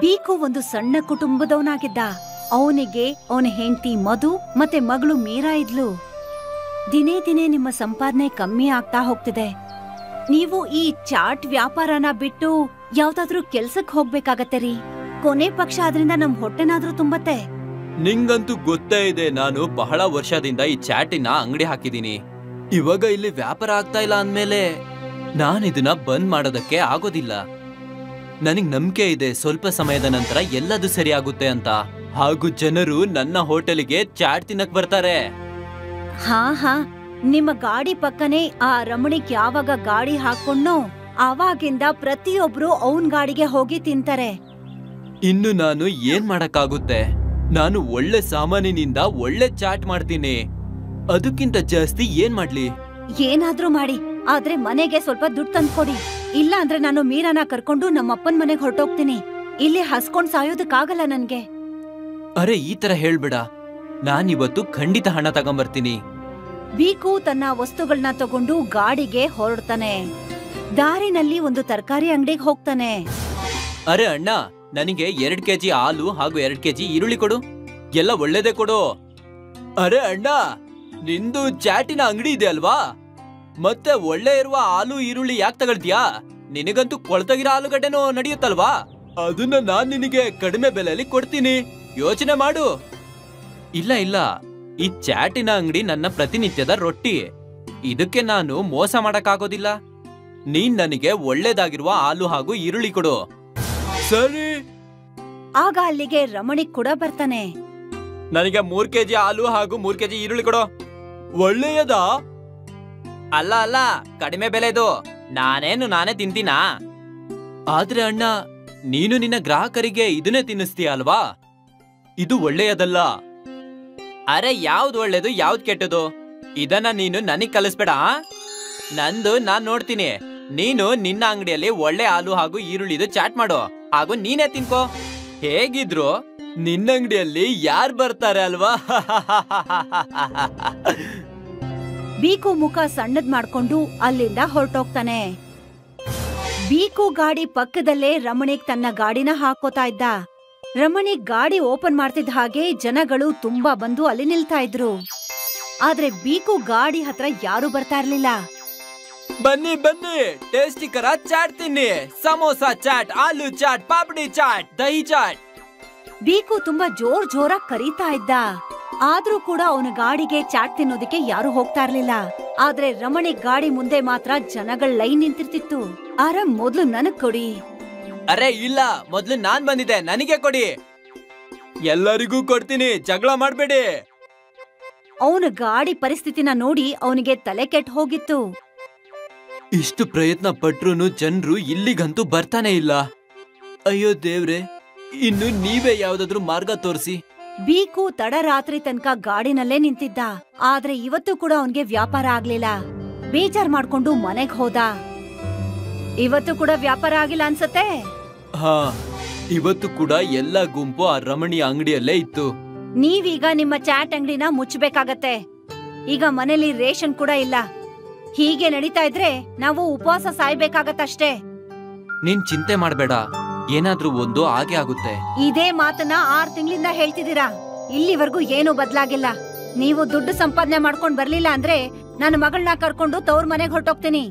ಬೀಕು ಒಂದು ಸಣ್ಣ ಕುಟುಂಬದವನಾಗಿದ್ದ. ಅವನಿಗೆ ಅವನ ಹೆಂಡತಿ ಮಧು ಮತ್ತೆ ಮಗಳು ಮೀರಾ ಇದ್ಲು. ದಿನೇ ದಿನೇ ನಿಮ್ಮ ಸಂಪಾದನೆ ಕಮ್ಮಿ ಆಗ್ತಾ ಹೋಗ್ತಿದೆ. ನೀವು ಈ ಚಾಟ್ ವ್ಯಾಪಾರನ ಬಿಟ್ಟು ಯಾವ್ದಾದ್ರೂ ಕೆಲ್ಸಕ್ ಹೋಗ್ಬೇಕಾಗತ್ತೆ ರೀ. ಕೊನೆ ಪಕ್ಷ ಅದರಿಂದ ನಮ್ ಹೊಟ್ಟೆನಾದ್ರೂ ತುಂಬತ್ತೆ. ನಿಂಗಂತೂ ಗೊತ್ತೇ ಇದೆ, ನಾನು ಬಹಳ ವರ್ಷದಿಂದ ಈ ಚಾಟಿನ ಅಂಗಡಿ ಹಾಕಿದೀನಿ. ಇವಾಗ ಇಲ್ಲಿ ವ್ಯಾಪಾರ ಆಗ್ತಾ ಇಲ್ಲ ಅಂದ್ಮೇಲೆ ನಾನು ಇದನ್ನ ಬಂದ್ ಮಾಡೋದಕ್ಕೆ ಆಗೋದಿಲ್ಲ. ನನಗ್ ನಂಬಿಕೆ ಇದೆ ಸ್ವಲ್ಪ ಸಮಯದ ನಂತರ ಎಲ್ಲದೂ ಸರಿ ಆಗುತ್ತೆ ಅಂತ. ಹಾಗೂ ಜನರು ನನ್ನ ಹೋಟೆಲ್ಗೆ ಚಾಟ್ ತಿನ್ನಕ್ ಬರ್ತಾರೆ. ಹಾ, ನಿಮ್ಮ ಗಾಡಿ ಪಕ್ಕನೆ ಆ ರಮಣಿಕ್ ಯಾವಾಗ ಗಾಡಿ ಹಾಕೊಂಡ್ನೋ ಆವಾಗಿಂದ ಪ್ರತಿಯೊಬ್ರು ಅವನ್ ಗಾಡಿಗೆ ಹೋಗಿ ತಿಂತಾರೆ. ಇನ್ನು ನಾನು ಏನ್ ಮಾಡಕ್ಕಾಗುತ್ತೆ? ನಾನು ಒಳ್ಳೆ ಸಾಮಾನಿನಿಂದ ಒಳ್ಳೆ ಚಾಟ್ ಮಾಡ್ತೀನಿ. ಅದಕ್ಕಿಂತ ಜಾಸ್ತಿ ಏನ್ ಮಾಡ್ಲಿ? ಏನಾದ್ರೂ ಮಾಡಿ, ಆದ್ರೆ ಮನೆಗೆ ಸ್ವಲ್ಪ ದುಡ್ಡು ತಂದ್ಕೊಡಿ. ಇಲ್ಲ ಅಂದ್ರೆ ನಾನು ಮೀರಾನ ಕರ್ಕೊಂಡು ನಮ್ಮಪ್ಪನ್ ಮನೆಗ್ ಹೊರಟೋಗ್ತೀನಿ. ಇಲ್ಲಿ ಹಸ್ಕೊಂಡ್ ಸಾಯೋದಕ್ಕಾಗಲ್ಲ ನನ್ಗೆ. ಅರೆ ಈ ತರ ಹೇಳ್ಬೇಡ, ನಾನಿವತ್ತು ಖಂಡಿತ ಹಣ ತಗೊಂಬರ್ತೀನಿ. ಬೀಕು ತನ್ನ ವಸ್ತುಗಳನ್ನ ತಗೊಂಡು ಗಾಡಿಗೆ ಹೊರಡ್ತಾನೆ. ದಾರಿನಲ್ಲಿ ಒಂದು ತರಕಾರಿ ಅಂಗಡಿಗೆ ಹೋಗ್ತಾನೆ. ಅರೆ ಅಣ್ಣ, ನನಗೆ 2 ಕೆಜಿ ಹಾಲು ಹಾಗೂ 2 ಕೆಜಿ ಈರುಳ್ಳಿ ಕೊಡು. ಎಲ್ಲ ಒಳ್ಳೇದೇ ಕೊಡು. ಅರೆ ಅಣ್ಣ, ನಿಂದು ಚಾಟಿನ ಅಂಗಡಿ ಇದೆ ಅಲ್ವಾ? ಮತ್ತೆ ಒಳ್ಳೆ ಇರುವ ಹಾಲು ಈರುಳ್ಳಿ ಯಾಕೆ ತಗೊಳ್ತೀಯಾ? ನಿನಗಂತೂ ಕೊಳ್ತಗಿರೋ ಆಲೂಗಡ್ಡೆನೂ ನಡೆಯುತ್ತಲ್ವಾ? ಅದನ್ನ ನಾನ್ ನಿನಗೆ ಕಡಿಮೆ ಬೆಲೆಯಲ್ಲಿ ಕೊಡ್ತೀನಿ, ಯೋಚನೆ ಮಾಡು. ಇಲ್ಲ, ಈ ಚಾಟಿನ ಅಂಗಡಿ ನನ್ನ ಪ್ರತಿನಿತ್ಯದ ರೊಟ್ಟಿ. ಇದಕ್ಕೆ ನಾನು ಮೋಸ ಮಾಡಕ್ಕಾಗೋದಿಲ್ಲ. ನೀನ್ ನನಗೆ ಒಳ್ಳೇದಾಗಿರುವ ಹಾಲು ಹಾಗೂ ಈರುಳ್ಳಿ ಕೊಡು. ಸರಿ. ಆಗ ಅಲ್ಲಿಗೆ ರಮಣಿಕ್ ಕೂಡ ಬರ್ತಾನೆ. ನನಗೆ 3 ಕೆಜಿ ಹಾಲು ಹಾಗೂ 3 ಕೆಜಿ ಈರುಳ್ಳಿ ಕೊಡು. ಒಳ್ಳೆಯದಾ? ಅಲ್ಲ, ಕಡಿಮೆ ಬೆಲೆದು. ನಾನೇ ತಿಂತೀನಾ? ಆದ್ರೆ ಅಣ್ಣ, ನೀನು ನಿನ್ನ ಗ್ರಾಹಕರಿಗೆ ಇದನ್ನೇ ತಿನ್ನಿಸ್ತೀಯ ಅಲ್ವಾ? ಇದು ಒಳ್ಳೆಯದಲ್ಲ. ಅರೆ ಯಾವ್ದು ಒಳ್ಳೇದು ಯಾವ್ದು ಕೆಟ್ಟದು ಇದನ್ನ ನೀನು ನನಗ್ ಕಲಿಸ್ಬೇಡ. ನಂದು ನಾನ್ ನೋಡ್ತೀನಿ. ನೀನು ನಿನ್ನ ಅಂಗಡಿಯಲ್ಲಿ ಒಳ್ಳೆ ಹಾಲು ಹಾಗೂ ಈರುಳ್ಳಿದು ಚಾಟ್ ಮಾಡು, ಹಾಗೂ ನೀನೇ ತಿನ್ಕೋ. ಹೇಗಿದ್ರು ನಿನ್ನ ಅಂಗಡಿಯಲ್ಲಿ ಯಾರು ಬರ್ತಾರೆ ಅಲ್ವಾ? ಬೀಕು ಮುಖ ಸಣ್ಣದ್ ಮಾಡ್ಕೊಂಡು ಅಲ್ಲಿಂದ ಹೊರಟೋಗ್ತಾನೆ. ಬೀಕು ಗಾಡಿ ಪಕ್ಕದಲ್ಲೇ ರಮಣಿಗ್ ತನ್ನ ಗಾಡಿನ ಹಾಕೋತಾ ಇದ್ದ. ರಮಣಿಗ್ ಗಾಡಿ ಓಪನ್ ಮಾಡ್ತಿದ್ದ ಹಾಗೆ ಜನಗಳು ತುಂಬಾ ಬಂದು ಅಲ್ಲಿ ನಿಲ್ತಾ ಇದ್ರು. ಆದ್ರೆ ಬೀಕು ಗಾಡಿ ಹತ್ರ ಯಾರು ಬರ್ತಾ ಇರ್ಲಿಲ್ಲ. ಬನ್ನಿ, ಟೇಸ್ಟಿಕರ ಚಾಟ್ ತಿನ್ನಿ. ಸಮೋಸಾ ಚಾಟ್, ಆಲೂ ಚಾಟ್, ಪಾಪಡಿ ಚಾಟ್, ದಹಿ ಚಾಟ್. ಬೀಕು ತುಂಬಾ ಜೋರಾಗಿ ಕರೀತಾ ಇದ್ದ. ಆದ್ರೂ ಕೂಡ ಅವನ ಗಾಡಿಗೆ ಚಾಟ್ ತಿನ್ನೋದಕ್ಕೆ ಯಾರು ಹೋಗ್ತಾ ಇರ್ಲಿಲ್ಲ. ಆದ್ರೆ ರಮಣಿಗ್ ಗಾಡಿ ಮುಂದೆ ಮಾತ್ರ ಜನಗಳ ಲೈನ್ ನಿಂತಿರ್ತಿತ್ತು. ಮೊದ್ಲು ನನಗ್ ಕೊಡಿ. ಅರೆ ಇಲ್ಲ, ಮೊದ್ಲು ನಾನ್ ಬಂದಿದ್ದೆ, ನನಗೆ ಕೊಡಿ. ಎಲ್ಲರಿಗೂ ಕೊಡ್ತೀನಿ, ಜಗಳ ಮಾಡ್ಬೇಡಿ. ಅವನ ಗಾಡಿ ಪರಿಸ್ಥಿತಿನ ನೋಡಿ ಅವನಿಗೆ ತಲೆ ಕೆಟ್ಟ ಹೋಗಿತ್ತು. ಇಷ್ಟು ಪ್ರಯತ್ನ ಪಟ್ರು ಜನರು ಇಲ್ಲಿಗಂತೂ ಬರ್ತಾನೆ ಇಲ್ಲ. ಅಯ್ಯೋ ದೇವ್ರೆ, ಇನ್ನು ನೀವೇ ಯಾವ್ದಾದ್ರು ಮಾರ್ಗ ತೋರಿಸಿ. ಬೀಕು ತಡರಾತ್ರಿ ತನಕ ಗಾಡಿನಲ್ಲೇ ನಿಂತಿದ್ದ. ಆದ್ರೆ ಇವತ್ತು ಕೂಡ ಅವನ್ಗೆ ವ್ಯಾಪಾರ ಆಗ್ಲಿಲ್ಲ. ಬೇಜಾರ್ ಮಾಡ್ಕೊಂಡು ಮನೆಗ್ ಹೋದ. ಇವತ್ತು ಕೂಡ ವ್ಯಾಪಾರ ಆಗಿಲ್ಲ ಅನ್ಸತ್ತೆ. ಹಾ, ಇವತ್ತು ಕೂಡ ಎಲ್ಲ ಗುಂಪು ಆ ರಮಣಿ ಅಂಗಡಿಯಲ್ಲೇ ಇತ್ತು. ನೀವೀಗ ನಿಮ್ಮ ಚಾಟ್ ಅಂಗಡಿನ ಮುಚ್ಚಬೇಕಾಗತ್ತೆ. ಈಗ ಮನೇಲಿ ರೇಷನ್ ಕೂಡ ಇಲ್ಲ. ಹೀಗೆ ನಡೀತಾ ಇದ್ರೆ ನಾವು ಉಪವಾಸ ಸಾಯ್ಬೇಕಾಗತ್ತಷ್ಟೇ. ನೀನ್ ಚಿಂತೆ ಮಾಡ್ಬೇಡ, ಏನಾದ್ರೂ ಒಂದು ಹಾಗೆ ಆಗುತ್ತೆ. ಇದೇ ಮಾತನ್ನ 6 ತಿಂಗಳಿಂದ ಹೇಳ್ತಿದ್ದೀರಾ, ಇಲ್ಲಿವರೆಗೂ ಏನು ಬದ್ಲಾಗಿಲ್ಲ. ನೀವು ದುಡ್ಡು ಸಂಪಾದನೆ ಮಾಡ್ಕೊಂಡ್ ಬರ್ಲಿಲ್ಲ ಅಂದ್ರೆ ನನ್ನ ಮಗಳನ್ನ ಕರ್ಕೊಂಡು ತವ್ರ ಮನೆಗ್ ಹೊರಟೋಗ್ತೀನಿ.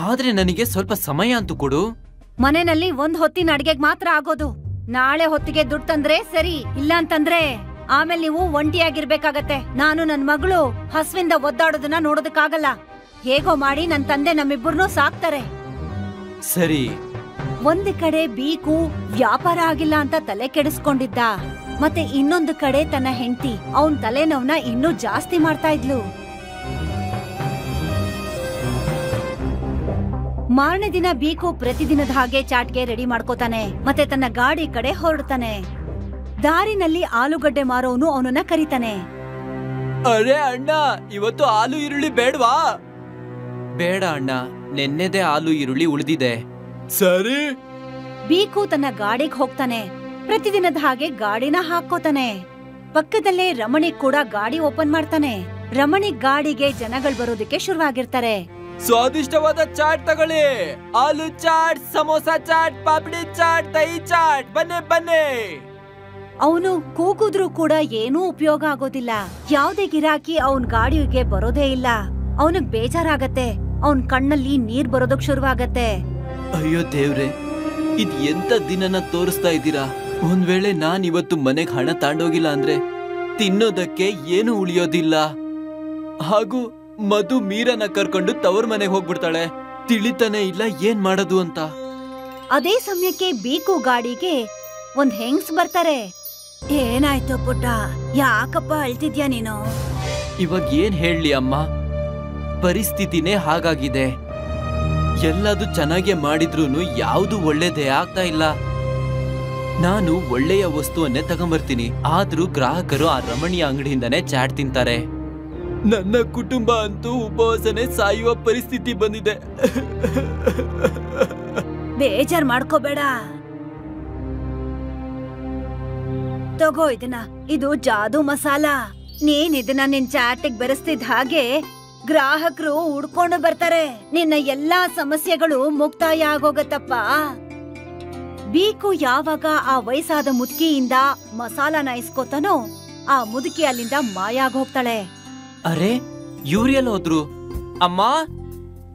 ಆದ್ರೆ ನನಗೆ ಸ್ವಲ್ಪ ಸಮಯ ಅಂತೂ ಕೊಡು. ಮನೆಯಲ್ಲಿ 1 ಹೊತ್ತಿನ ಅಡ್ಗೆಗ್ ಮಾತ್ರ ಆಗೋದು. ನಾಳೆ ಹೊತ್ತಿಗೆ ದುಡ್ಡು ತಂದ್ರೆ ಸರಿ, ಇಲ್ಲ ಅಂತಂದ್ರೆ ಆಮೇಲೆ ನೀವು ಒಂಟಿಯಾಗಿರ್ಬೇಕಾಗತ್ತೆ. ನಾನು ನನ್ ಮಗಳು ಹಸ್ವಿಂದ ಒದ್ದಾಡೋದನ್ನ ನೋಡೋದಕ್ಕಾಗಲ್ಲ. ಹೇಗೋ ಮಾಡಿ ನನ್ ತಂದೆ ನಮ್ಮಿಬ್ಬರನ್ನೂ ಸಾಕ್ತಾರೆ. ಸರಿ. ಒಂದು ಕಡೆ ಬೀಕು ವ್ಯಾಪಾರ ಆಗಿಲ್ಲ ಅಂತ ತಲೆ ಕೆಡಿಸ್ಕೊಂಡಿದ್ದ. ಮತ್ತೆ ಇನ್ನೊಂದು ಕಡೆ ತನ್ನ ಹೆಂಡತಿ ಅವನ್ ತಲೆನೋವ್ನ ಇನ್ನೂ ಜಾಸ್ತಿ ಮಾಡ್ತಾ ಇದ್ಲು. ಮಾರನೇ ದಿನ ಬೀಕು ಪ್ರತಿದಿನದ ಹಾಗೆ ಚಾಟ್ಗೆ ರೆಡಿ ಮಾಡ್ಕೋತಾನೆ. ಮತ್ತೆ ತನ್ನ ಗಾಡಿ ಕಡೆ ಹೊರಡ್ತಾನೆ. ದಾರಿನಲ್ಲಿ ಆಲೂಗಡ್ಡೆ ಮಾರೋನು ಅವನನ್ನ ಕರೀತಾನೆ. ಅರೆ ಅಣ್ಣ, ಇವತ್ತು ಆಲೂ ಈರುಳ್ಳಿ ಬೇಡವಾ? ಬೇಡ ಅಣ್ಣ, ನೆನ್ನೆದೇ ಆಲೂ ಈರುಳ್ಳಿ ಉಳಿದಿದೆ. ಸರಿ. ಬೀಕು ತನ್ನ ಗಾಡಿಗೆ ಹೋಗ್ತಾನೆ. ಪ್ರತಿದಿನದ ಹಾಗೆ ಗಾಡಿನ ಹಾಕೋತಾನೆ. ಪಕ್ಕದಲ್ಲೇ ರಮಣಿಗ್ ಕೂಡ ಗಾಡಿ ಓಪನ್ ಮಾಡ್ತಾನೆ. ರಮಣಿಗ್ ಗಾಡಿಗೆ ಜನಗಳು ಬರೋದಕ್ಕೆ ಶುರುವಾಗಿರ್ತಾರೆ. ಸ್ವಾದಿಷ್ಟವಾದ ಚಾಟ್ ತಗೊಳ್ಳಿ. ಆಲೂ ಚಾಟ್, ಸಮೋಸಾ ಚಾಟ್, ಪಾಪಡಿ ಚಾಟ್, ದಹಿ ಚಾಟ್, ಬನ್ನಿ ಬನ್ನಿ. ಅವನು ಕೂಗಿದ್ರು ಕೂಡ ಏನೂ ಉಪಯೋಗ ಆಗೋದಿಲ್ಲ. ಯಾವ್ದೇ ಗಿರಾಕಿ ಅವನ್ ಗಾಡಿಗೆ ಬರೋದೇ ಇಲ್ಲ. ಅವನಿಗೆ ಬೇಜಾರಾಗತ್ತೆ. ಅವನ್ ಕಣ್ಣಲ್ಲಿ ನೀರ್ ಬರೋದಕ್ ಶುರುವಾಗತ್ತೆ. ಅಯ್ಯೋ ದೇವ್ರೆ, ಇದ್ ಎಂತ ದಿನನ ತೋರಿಸ್ತಾ ಇದ್ದೀರಾ? ಒಂದ್ ವೇಳೆ ನಾನ್ ಇವತ್ತು ಮನೆಗ್ ಹಣ ತಾಂಡೋಗಿಲ್ಲ ಅಂದ್ರೆ ತಿನ್ನೋದಕ್ಕೆ ಏನು ಉಳಿಯೋದಿಲ್ಲ. ಹಾಗೂ ಮಧು ಮೀರನ ಕರ್ಕೊಂಡು ತವ್ರ ಮನೆಗ್ ಹೋಗ್ಬಿಡ್ತಾಳೆ. ತಿಳಿತಾನೆ ಇಲ್ಲ ಏನ್ ಮಾಡೋದು ಅಂತ. ಅದೇ ಸಮಯಕ್ಕೆ ಬೀಕು ಗಾಡಿಗೆ ಒಂದ್ ಹೆಂಗ್ಸ್ ಬರ್ತಾರೆ. ಏನಾಯ್ತು ಪುಟ್ಟ, ಯಾಕಪ್ಪ ಅಳ್ತಿದ್ಯಾ ನೀನು? ಇವಾಗ ಏನ್ ಹೇಳಲಿ ಅಮ್ಮ, ಪರಿಸ್ಥಿತಿನೇ ಹಾಗಾಗಿದೆ. ಎಲ್ಲದು ಚೆನ್ನಾಗೆ ಮಾಡಿದ್ರೂನು ಯಾವುದು ಒಳ್ಳೇದೇ ಆಗ್ತಾ ಇಲ್ಲ. ನಾನು ಒಳ್ಳೆಯ ವಸ್ತುವನ್ನೇ ತಗೊಂಬರ್ತೀನಿ, ಆದ್ರೂ ಗ್ರಾಹಕರು ಆ ರಮಣಿಯ ಅಂಗಡಿಯಿಂದನೇ ಚಾಟ್ ತಿಂತಾರೆ. ನನ್ನ ಕುಟುಂಬ ಅಂತೂ ಉಪವಾಸನೆ ಸಾಯುವ ಪರಿಸ್ಥಿತಿ ಬಂದಿದೆ. ಬೇಜಾರ್ ಮಾಡ್ಕೋಬೇಡ, ತಗೋ ಇದನ್ನ. ಇದು ಜಾದೂ ಮಸಾಲ. ನೀನ್ ಇದನ್ನ ನಿನ್ ಚಾಟಿಗ್ ಬೆರೆಸ್ತಿದ್ ಹಾಗೆ ಗ್ರಾಹಕರು ಹುಡ್ಕೊಂಡು ಬರ್ತಾರೆ. ನಿನ್ನ ಎಲ್ಲಾ ಸಮಸ್ಯೆಗಳು ಮುಕ್ತಾಯ ಆಗೋಗತ್ತಪ್ಪ. ಬೀಕು ಯಾವಾಗ ಆ ವಯಸ್ಸಾದ ಮುದುಕಿಯಿಂದ ಮಸಾಲಾನ ಇಸ್ಕೋತಾನೋ ಆ ಮುದುಕಿ ಅಲ್ಲಿಂದ ಮಾಯ ಆಗೋಗ್ತಾಳೆ. ಅರೆ, ಇವ್ರೆಲ್ಲ ಹೋದ್ರು? ಅಮ್ಮ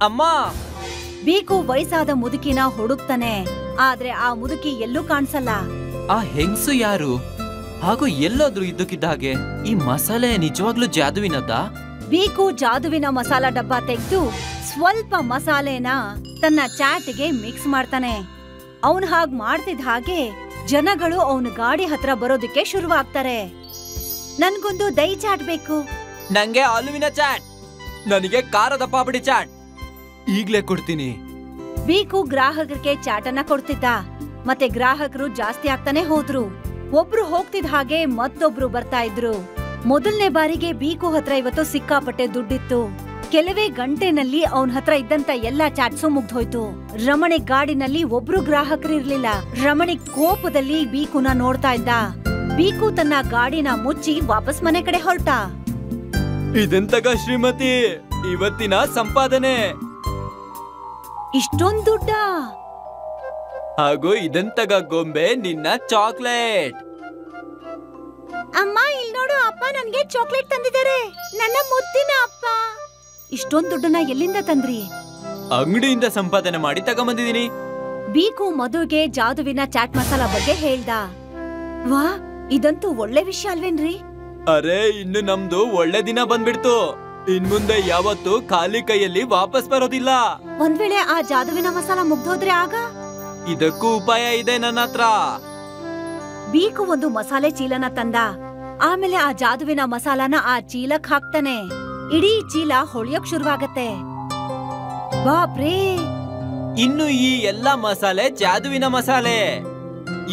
ಅಮ್ಮ. ಬೀಕು ವಯಸ್ಸಾದ ಮುದುಕಿನ ಹುಡುಕ್ತಾನೆ, ಆದ್ರೆ ಆ ಮುದುಕಿ ಎಲ್ಲೂ ಕಾಣಿಸಲ್ಲ. ಆ ಹೆಂಗ್ಸು ಯಾರು? ಹಾಗೂ ಎಲ್ಲೋದ್ರು ಇದ್ದಕ್ಕಿದ್ದ ಹಾಗೆ? ಈ ಮಸಾಲೆ ನಿಜವಾಗ್ಲೂ ಜಾದುವಿನದ್ದ? ಬೀಕು ಜಾದುವಿನ ಮಸಾಲಾ ಡಬ್ಬ ತೆಗೆದು ಸ್ವಲ್ಪ ಮಸಾಲೆನ ತನ್ನ ಚಾಟ್ಗೆ ಮಿಕ್ಸ್ ಮಾಡ್ತಾನೆ. ಅವನ್ ಹಾಗ್ ಮಾಡ್ತಿದ್ ಹಾಗೆ ಜನಗಳು ಅವನ ಗಾಡಿ ಹತ್ರ ಬರೋದಕ್ಕೆ ಶುರುವಾಗ್ತಾರೆ. ನನ್ಗೊಂದು ದಹಿ ಚಾಟ್ ಬೇಕು. ನಂಗೆ ಆಲೂವಿನ ಚಾಟ್. ನನಗೆ ಖಾರದ ಪಾಪಡಿ ಚಾಟ್. ಈಗ್ಲೇ ಕೊಡ್ತೀನಿ. ಬೀಕು ಗ್ರಾಹಕರಿಗೆ ಚಾಟನ್ನ ಕೊಡ್ತಿದ್ದ. ಮತ್ತೆ ಗ್ರಾಹಕರು ಜಾಸ್ತಿ ಆಗ್ತಾನೆ ಹೋದ್ರು. ಒಬ್ರು ಹೋಗ್ತಿದ್ ಹಾಗೆ ಮತ್ತೊಬ್ರು ಬರ್ತಾ ಇದ್ರು. ಮೊದಲನೇ ಬಾರಿಗೆ ಬೀಕು ಹತ್ರ ಇವತ್ತು ಸಿಕ್ಕಾಪಟ್ಟೆ ದುಡ್ಡಿತ್ತು. ಕೆಲವೇ ಗಂಟೆನಲ್ಲಿ ಅವನ್ ಹತ್ರ ಇದ್ದಂತ ಎಲ್ಲಾ ಚಾಟ್ಸು ಮುಗ್ದೋಯ್ತು. ರಮಣಿ ಗಾಡಿನಲ್ಲಿ ಒಬ್ರು ಗ್ರಾಹಕರು ಇರ್ಲಿಲ್ಲ. ರಮಣಿ ಕೋಪದಲ್ಲಿ ಬೀಕುನ ನೋಡ್ತಾ ಇದ್ದ. ಬೀಕು ತನ್ನ ಗಾಡಿನ ಮುಚ್ಚಿ ವಾಪಸ್ ಮನೆ ಕಡೆ ಹೊರಟ. ಇದೆಂತಗ ಶ್ರೀಮತಿ, ಇವತ್ತಿನ ಸಂಪಾದನೆ. ಇಷ್ಟೊಂದ್ ದುಡ್ಡ? ಹಾಗೂ ಇದೆಂತಗ ಗೊಂಬೆ, ನಿನ್ನ ಚಾಕ್ಲೇಟ್. ಅಮ್ಮ ಇಲ್ ನೋಡು, ಅಪ್ಪ ನನ್ಗೆ ಚಾಕ್ಲೇಟ್ ತಂದಿದ್ದಾರೆ. ನನ್ನ ಮುದ್ದಿನ ಅಪ್ಪ. ಇಷ್ಟೊಂದ್ ದುಡ್ಡನ್ನ ಎಲ್ಲಿಂದ ತಂದ್ರಿ? ಅಂಗಡಿಯಿಂದ ಸಂಪಾದನೆ ಮಾಡಿ ತಗೊಂಬಂದಿದೀನಿ. ಬೀಕು ಮಧುಗೆ ಜಾದುವಿನ ಚಾಟ್ ಮಸಾಲಾ ಬಗ್ಗೆ ಹೇಳ್ದ. ವಾ, ಇದಂತೂ ಒಳ್ಳೆ ವಿಷಯ ಅಲ್ವೇನ್ರಿ? ಅರೆ, ಇನ್ನು ನಮ್ದು ಒಳ್ಳೆ ದಿನ ಬಂದ್ಬಿಡ್ತು. ಇನ್ಮುಂದೆ ಯಾವತ್ತು ಖಾಲಿ ಕೈಯಲ್ಲಿ ವಾಪಸ್ ಬರೋದಿಲ್ಲ. ಒಂದ್ ವೇಳೆ ಆ ಜಾದುವಿನ ಮಸಾಲಾ ಮುಗ್ದೋದ್ರೆ ಆಗ? ಇದಕ್ಕೂ ಉಪಾಯ ಇದೆ ನನ್ನ ಹತ್ರ. ಬೀಕು ಒಂದು ಮಸಾಲೆ ಚೀಲನ ತಂದ. ಆಮೇಲೆ ಆ ಜಾದುವಿನ ಮಸಾಲಾನ ಆ ಚೀಲಕ್ ಹಾಕ್ತಾನೆ. ಇಡೀ ಚೀಲ ಹೊಳಿಯೋಕ್ ಶುರುವಾಗತ್ತೆ. ಬಾಪ್ರೇ, ಇನ್ನು ಈ ಎಲ್ಲಾ ಮಸಾಲೆ ಜಾದುವಿನ ಮಸಾಲೆ.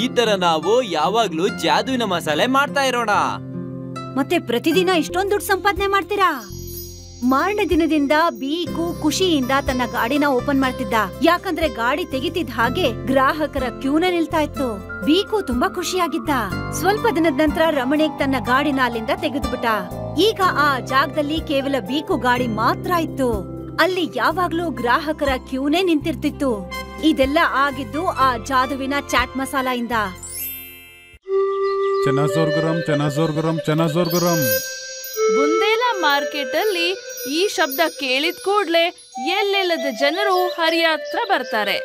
ಈ ತರ ನಾವು ಯಾವಾಗ್ಲೂ ಜಾದುವಿನ ಮಸಾಲೆ ಮಾಡ್ತಾ ಇರೋಣ. ಮತ್ತೆ ಪ್ರತಿದಿನ ಇಷ್ಟೊಂದ್ ದುಡ್ಡು ಸಂಪಾದನೆ ಮಾಡ್ತೀರಾ? ಮಾರನೇ ದಿನದಿಂದ ಬೀಕು ಖುಷಿಯಿಂದ ತನ್ನ ಗಾಡಿನ ಓಪನ್ ಮಾಡ್ತಿದ್ದ. ಯಾಕಂದ್ರೆ ಗಾಡಿ ತೆಗಿತಿದ್ದ ಹಾಗೆ ಗ್ರಾಹಕರ ಕ್ಯೂನ ನಿಲ್ತಾ ಇತ್ತು. ಬೀಕು ತುಂಬಾ ಖುಷಿಯಾಗಿದ್ದ. ಸ್ವಲ್ಪ ದಿನದ ನಂತರ ರಮಣಿಗ್ ತನ್ನ ಗಾಡಿನ ಅಲ್ಲಿಂದ ತೆಗೆದ್ಬಿಟ್ಟ. ಈಗ ಆ ಜಾಗದಲ್ಲಿ ಕೇವಲ ಬೀಕು ಗಾಡಿ ಮಾತ್ರ ಇತ್ತು. ಅಲ್ಲಿ ಯಾವಾಗ್ಲೂ ಗ್ರಾಹಕರ ಕ್ಯೂನೇ ನಿಂತಿರ್ತಿತ್ತು. ಇದೆಲ್ಲ ಆಗಿದ್ದು ಆ ಜಾದುವಿನ ಚಾಟ್ ಮಸಾಲಾ ಇಂದ. ಬುಂದೇಲಾ ಮಾರ್ಕೆಟ್ ಅಲ್ಲಿ ಈ ಶಬ್ದ ಕೇಳಿದ ಕೂಡ್ಲೆ ಎಲ್ಲೆಲ್ಲದ ಜನರು ಹರಿಯ ಹತ್ರ ಬರ್ತಾರೆ.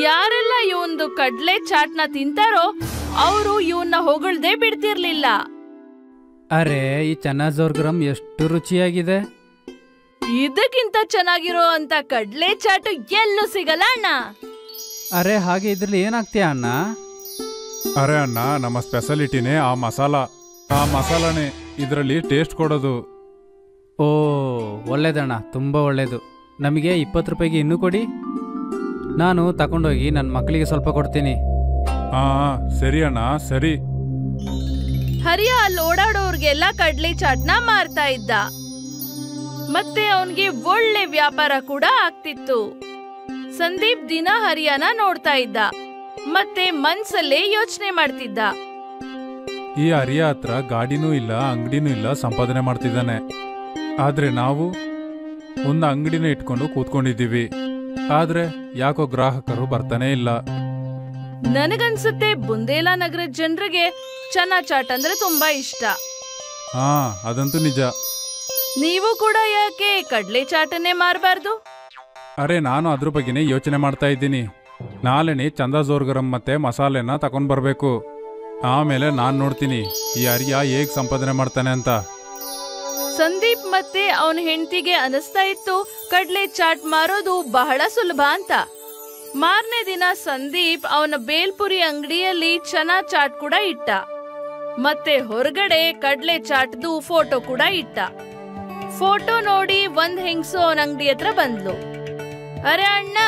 ಯಾರೆಲ್ಲ ಈ ಒಂದು ಕಡ್ಲೆ ಚಾಟ್ನ ತಿಂತಾರೋ ಅವರು ಇವನ್ನ ಹೊಗಳ್ದೆ ಬಿಡ್ತಿರ್ಲಿಲ್ಲ. ಅರೆ, ಈ ಚನ್ನಾಜೋರ್ಗ್ರಾಮ್ ಎಷ್ಟು ರುಚಿಯಾಗಿದೆ. ಇದಕ್ಕಿಂತ ಚೆನ್ನಾಗಿರೋ ಅಂತ ಕಡ್ಲೆ ಚಾಟು ಎಲ್ಲೂ ಸಿಗಲ್ಲ ಅಣ್ಣ. ಅರೆ, ಹಾಗೆ ಇದ್ರಲ್ಲಿ ಏನಾಗ್ತೀಯ ಅಣ್ಣ? ಅರೆ ಅಣ್ಣ, ನಮ್ಮ ಸ್ಪೆಷಾಲಿಟಿನೇ ಆ ಮಸಾಲಾನೇ ಇದರಲ್ಲಿ ಟೇಸ್ಟ್ ಕೊಡೋದು. ಓ, ಒಳ್ಳೇದಣ್ಣ, ತುಂಬ ಒಳ್ಳೇದು. ನಮಗೆ 20 ರೂಪಾಯಿಗೆ ಇನ್ನೂ ಕೊಡಿ. ನಾನು ತಗೊಂಡೋಗಿ ನನ್ನ ಮಕ್ಕಳಿಗೆ ಸ್ವಲ್ಪ ಕೊಡ್ತೀನಿ. ಸರಿ ಅಣ್ಣ, ಸರಿ. ಹರಿಯ ಅಲ್ಲಿ ಓಡಾಡೋರ್ಗೆಲ್ಲ ಕಡ್ಲೆ ಚಾಟ್ನ ಮಾರ್ತಾ ಇದ್ದ. ಮತ್ತೆ ಅವನ್ಗೆ ಒಳ್ಳೆ ವ್ಯಾಪಾರ ಕೂಡ ಆಗ್ತಿತ್ತು. ಸಂದೀಪ್ ದಿನ ಹರಿಯನ ನೋಡ್ತಾ ಇದ್ದ. ಮತ್ತೆ ಮನ್ಸಲ್ಲೇ ಯೋಚನೆ ಮಾಡ್ತಿದ್ದ, ಈ ಹರಿಯ ಹತ್ರ ಗಾಡಿನೂ ಇಲ್ಲ, ಅಂಗಡಿನೂ ಇಲ್ಲ, ಸಂಪಾದನೆ ಮಾಡ್ತಿದ್ದಾನೆ. ಆದ್ರೆ ನಾವು ಒಂದು ಅಂಗಡಿನ ಇಟ್ಕೊಂಡು ಕೂತ್ಕೊಂಡಿದ್ದೀವಿ. ಆದ್ರೆ ಯಾಕೋ ಗ್ರಾಹಕರು ಬರ್ತಾನೆ ಇಲ್ಲ. ನನಗನ್ಸುತ್ತೆ ಬುಂದೇಲಾ ನಗರದ ಜನರಿಗೆ ಚನಾ ಚಾಟ್ ಅಂದ್ರೆ ತುಂಬಾ ಇಷ್ಟ. ಹಾ, ಅದಂತೂ ನಿಜ. ನೀವು ಕೂಡ ಯಾಕೆ ಕಡ್ಲೆ ಚಾಟನ್ನೇ ಮಾರಬಾರ್ದು? ಅರೆ, ನಾನು ಅದ್ರ ಬಗ್ಗೆನೇ ಯೋಚನೆ ಮಾಡ್ತಾ ಇದ್ದೀನಿ. ನಾಳೆನೆ ಚಂದಾ ಜೋರ್ಗರಂ ಮತ್ತೆ ಮಸಾಲೆನ ತಗೊಂಡ್ ಬರ್ಬೇಕು. ಆಮೇಲೆ ನಾನ್ ನೋಡ್ತೀನಿ ಈ ಅರಿಯ ಹೇಗ್ ಸಂಪಾದನೆ ಮಾಡ್ತಾನೆ ಅಂತ. ಸಂದೀಪ್ ಮತ್ತೆ ಅವನ ಹೆಂಡತಿಗೆ ಅನಿಸ್ತಾ ಇತ್ತು ಕಡ್ಲೆ ಚಾಟ್ ಮಾರೋದು ಬಹಳ ಸುಲಭ ಅಂತ. ಮಾರನೇ ದಿನ ಸಂದೀಪ್ ಅವನ ಬೇಲ್ಪುರಿ ಅಂಗಡಿಯಲ್ಲಿ ಚನಾ ಚಾಟ್ ಕೂಡ ಇಟ್ಟ. ಮತ್ತೆ ಹೊರಗಡೆ ಕಡ್ಲೆ ಚಾಟ್ದು ಫೋಟೋ ಕೂಡ ಇಟ್ಟ. ಫೋಟೋ ನೋಡಿ ಒಂದ್ ಹೆಂಗಸು ಅವನ ಅಂಗಡಿ ಹತ್ರ ಬಂದ್ಲು. ಅರೆ ಅಣ್ಣ,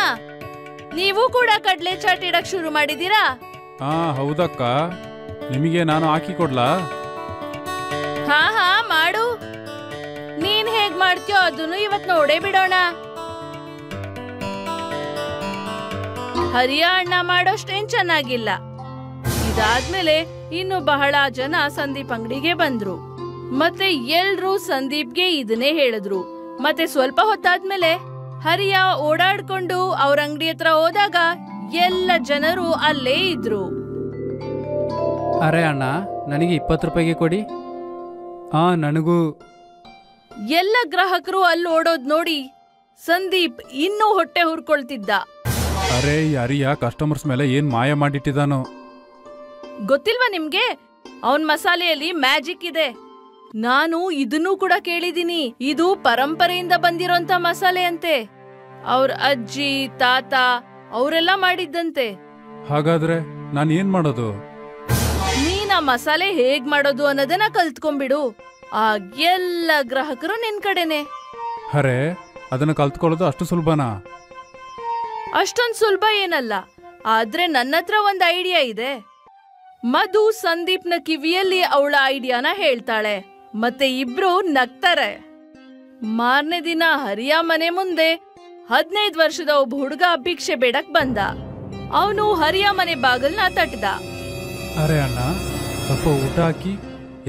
ನೀವು ಕೂಡ ಕಡ್ಲೆ ಚಾಟ್ ಇಡಕ್ ಶುರು ಮಾಡಿದೀರಾ? ಹಾ ಹೌದಕ್ಕ, ನಿಮಗೆ ನಾನು ಹಾಕಿ ಕೊಡ್ಲಾ? ಹಾ ಹಾ ಮಾಡು. ನೀನ್ ಹೇಗ್ ಮಾಡ್ತೀಯೋ ಅದನ್ನು ಇವತ್ ನೋಡೇ ಬಿಡೋಣ. ಹರಿಯ ಅಣ್ಣ ಮಾಡೋಷ್ಟೇನ್ ಚೆನ್ನಾಗಿಲ್ಲ. ಇದಾದ್ಮೇಲೆ ಇನ್ನು ಬಹಳ ಜನ ಸಂದೀಪ್ ಅಂಗಡಿಗೆ ಬಂದ್ರು. ಮತ್ತೆ ಎಲ್ರೂ ಸಂದೀಪ್ಗೆ ಇದನ್ನೇ ಹೇಳಿದ್ರು. ಮತ್ತೆ ಸ್ವಲ್ಪ ಹೊತ್ತಾದ್ಮೇಲೆ ಹರಿಯ ಓಡಾಡ್ಕೊಂಡು ಅವ್ರ ಅಂಗಡಿ ಹತ್ರ ಹೋದಾಗ ಎಲ್ಲ ಜನರು ಅಲ್ಲೇ ಇದ್ರು. ಅರೆ ಅಣ್ಣ, ನನಗೆ 20 ರೂಪಾಯಿಗೆ ಕೊಡಿ. ನನಗೂ. ಎಲ್ಲ ಗ್ರಾಹಕರು ಅಲ್ಲಿ ಓಡೋದ್ ನೋಡಿ ಸಂದೀಪ್ ಇನ್ನೂ ಹೊಟ್ಟೆ ಹುರ್ಕೊಳ್ತಿದ್ದ. ಅರೆ, ಈ ಅರಿಯ ಕಸ್ಟಮರ್ಸ್ ಮೇಲೆ ಏನ್ ಮಾಯ ಮಾಡಿಟ್ಟಿದಾನೋ ಗೊತ್ತಿಲ್ವಾ ನಿಮ್ಗೆ? ಅವನ್ ಮಸಾಲೆಯಲ್ಲಿ ಮ್ಯಾಜಿಕ್ ಇದೆ. ನಾನು ಇದನ್ನೂ ಕೂಡ ಕೇಳಿದೀನಿ. ಇದು ಪರಂಪರೆಯಿಂದ ಬಂದಿರೋಂತ ಮಸಾಲೆ ಅಂತೆ. ಅವ್ರ ಅಜ್ಜಿ ತಾತ ಅವರೆಲ್ಲ ಮಾಡಿದ್ದಂತೆ. ಹಾಗಾದ್ರೆ ನಾನು ಏನ್ ಮಾಡೋದು? ನೀನ್ ಆ ಮಸಾಲೆ ಹೇಗ್ ಮಾಡೋದು ಅನ್ನೋದನ್ನ ಕಲ್ತ್ಕೊಂಡ್ಬಿಡು. ಆ ಎಲ್ಲ ಗ್ರಾಹಕರು ನಿನ್ ಕಡೆನೆ. ಅರೆ, ಅದನ್ನ ಕಲ್ತ್ಕೊಳ್ಳೋದು ಅಷ್ಟು ಸುಲಭನಾ? ಅಷ್ಟೊಂದ್ ಸುಲಭ ಏನಲ್ಲ. ಆದ್ರೆ ನನ್ನ ಹತ್ರ ಒಂದ್ ಐಡಿಯಾ ಇದೆ. ಮಧು ಸಂದೀಪ್ನ ಕಿವಿಯಲ್ಲಿ ಅವಳ ಐಡಿಯಾನ ಹೇಳ್ತಾಳೆ. ಮತ್ತೆ ಇಬ್ರು ನಗ್ತಾರೆ. ಮಾರನೇ ದಿನ ಹರಿಯ ಮನೆ ಮುಂದೆ 15 ವರ್ಷದ ಒಬ್ಬ ಹುಡುಗ ಭಿಕ್ಷೆ ಬೇಡಕ್ ಬಂದ. ಅವನು ಹರಿಯ ಮನೆ ಬಾಗಲ್ನ ತಟ್ಟದ. ಅರೆ ಅಣ್ಣ, ಸ್ವಲ್ಪ ಊಟ ಹಾಕಿ.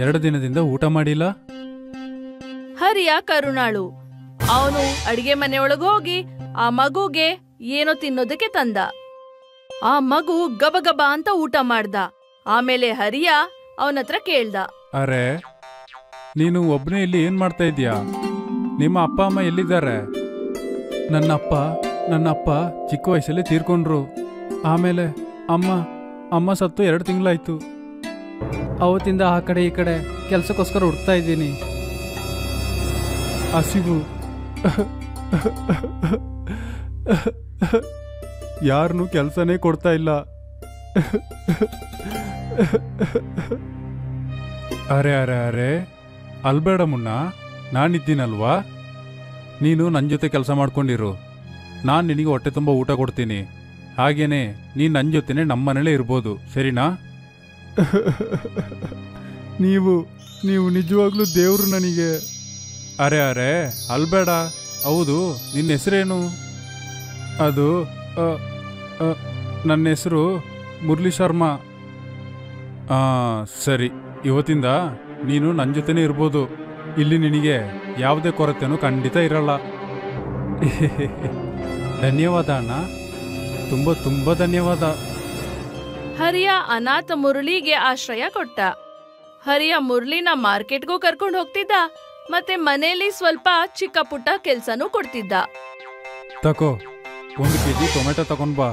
2 ದಿನದಿಂದ ಊಟ ಮಾಡಿಲ್ಲ. ಹರಿಯ ಕರುಣಾಳು. ಅವನು ಅಡಿಗೆ ಮನೆಯೊಳಗೆ ಹೋಗಿ ಆ ಮಗುಗೆ ಏನೋ ತಿನ್ನೋದಕ್ಕೆ ತಂದ. ಆ ಮಗು ಗಬಗಬ ಅಂತ ಊಟ ಮಾಡ್ದ. ಆಮೇಲೆ ಹರಿಯ ಅವನತ್ರ ಕೇಳ್ದ, ಅರೆ, ನೀನು ಒಬ್ನೇ ಇಲ್ಲಿ ಏನ್ ಮಾಡ್ತಾ ಇದೀಯಾ? ನಿಮ್ಮ ಅಪ್ಪ ಅಮ್ಮ ಎಲ್ಲಿದ್ದಾರೆ? ನನ್ನ ಅಪ್ಪ ಚಿಕ್ಕ ವಯಸ್ಸಲ್ಲಿ ತೀರ್ಕೊಂಡ್ರು. ಆಮೇಲೆ ಅಮ್ಮ ಸತ್ತು 2 ತಿಂಗಳಾಯ್ತು. ಅವತ್ತಿಂದ ಆ ಕಡೆ ಈ ಕಡೆ ಕೆಲ್ಸಕ್ಕೋಸ್ಕರ ಹುಡ್ತಾ ಇದ್ದೀನಿ. ಹಸಿವು. ಯಾರನ್ನೂ ಕೆಲಸನೇ ಕೊಡ್ತಾ ಇಲ್ಲ. ಅರೆ ಅರೆ ಅರೆ, ಅಲ್ಬೇಡ ಮುನ್ನ, ನಾನಿದ್ದೀನಲ್ವಾ? ನೀನು ನನ್ನ ಜೊತೆ ಕೆಲಸ ಮಾಡ್ಕೊಂಡಿರು. ನಾನು ನಿನಗೆ ಹೊಟ್ಟೆ ತುಂಬ ಊಟ ಕೊಡ್ತೀನಿ. ಹಾಗೇನೆ ನೀನು ನನ್ನ ಜೊತೆನೆ ನಮ್ಮನೇಲೇ ಇರ್ಬೋದು, ಸರಿನಾ? ನೀವು ನಿಜವಾಗ್ಲೂ ದೇವ್ರು ನನಗೆ. ಅರೆ ಅರೆ, ಅಲ್ಬೇಡ. ಹೌದು, ನಿನ್ನ ಹೆಸರೇನು? ಅದು ನನ್ನ ಹೆಸರು ಮುರಳಿ ಶರ್ಮಾ. ಸರಿ, ಇವತ್ತಿಂದ ನೀನು ನನ್ನ ಜೊತೆನೇ ಇರ್ಬೋದು. ಇಲ್ಲಿ ನಿನಗೆ ಯಾವುದೇ ಕೊರತೆನೂ ಖಂಡಿತ ಇರಲ್ಲ. ಧನ್ಯವಾದ ಅಣ್ಣ, ತುಂಬ ತುಂಬ ಧನ್ಯವಾದ. ಹರಿಯ ಅನಾಥ ಮುರಳಿಗೆ ಆಶ್ರಯ ಕೊಟ್ಟ. ಹರಿಯ ಮುರಳಿನ ಮಾರ್ಕೆಟ್ಗೂ ಕರ್ಕೊಂಡು ಹೋಗ್ತಿದ್ದ. ಮತ್ತೆ ಮನೆಯಲ್ಲಿ ಸ್ವಲ್ಪ ಚಿಕ್ಕ ಪುಟ್ಟ ಕೆಲ್ಸನೂ ಕೊಡ್ತಿದ್ದ. ತಕೋ, 1 kg ಟೊಮೆಟೊ ತಗೊಂಡ್ಬಾ.